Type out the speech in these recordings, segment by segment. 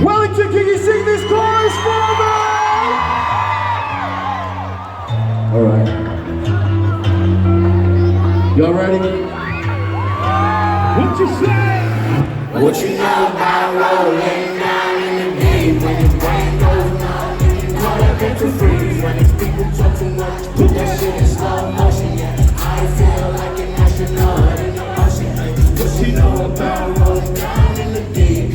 Wellington, can you sing this chorus for me? All right. Y'all ready? What you say? What you know about rolling down in the deep? When your brain goes numb and you call that mental freeze. When these people talk too much, put that shit in slow motion. Yeah, I feel like an astronaut in the ocean. What you know about rolling down in the deep?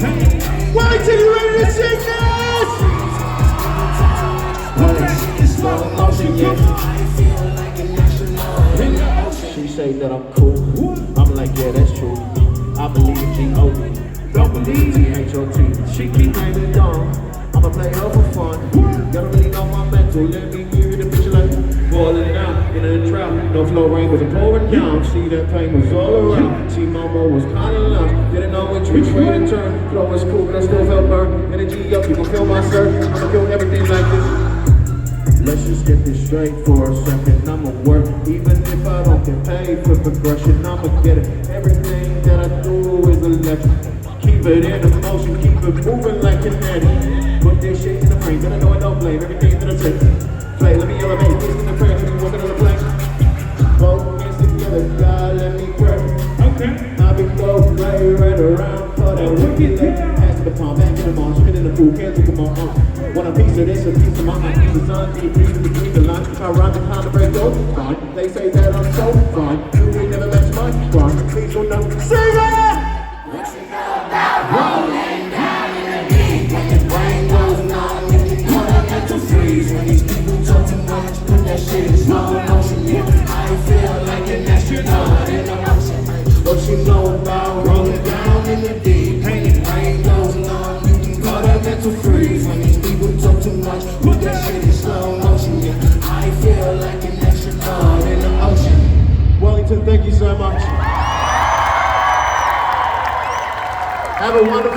Wellington, you ready to sing this? Put that shit in slow motion. Yeah, I feel like an astronaut in the ocean. She say that I'm cool. I'm like, yeah, that's true. I believe G-O-D. Don't believe T-H-O-T. She keep naming dumb. I'ma play her for fun. Y'all don't really know my mental. Let me give you the picture like falling down in a trap. No flow rain was pouring down. See that pain was all around. See Momo was kinda loud. Didn't know which way to turn. Flow was cool, but I still felt burned. Energy up, you gon' feel my surf. I'ma feel everything like this. Let's just get this straight for a second. I'ma work, even if I don't get paid for progression. I'ma get it. Everything that I do is electric. Keep it in motion, keep it moving like kinetic. Put this shit in the frame, then I know I don't blame everything that I take. Play, let me elevate, this in the prayer, let me work on the plane. Both hands together, God, let me pray. Okay. I'll be go play right around for that wicked leg. Pass the baton, back in the mall, spin in the pool, can't take them all. Want a piece of this, a piece of mine, a piece of sun, deep breathing between the lines. I rhyme the kind of break those fine. They say that I'm so fine. You ain't never match my grind. Please don't know. Sing it! What you know about rolling down in the deep? When your brain goes numb and you call that mental freeze. When these people talk too much, put that shit in slow motion. Yeah, I feel like an astronaut in the ocean. What you know about rolling down in the deep? When your brain goes numb, you can call that mental freeze. When these people talk too much, put that shit in slow motion. Yeah, I feel like an astronaut in the ocean. Wellington, thank you so much. Have a wonderful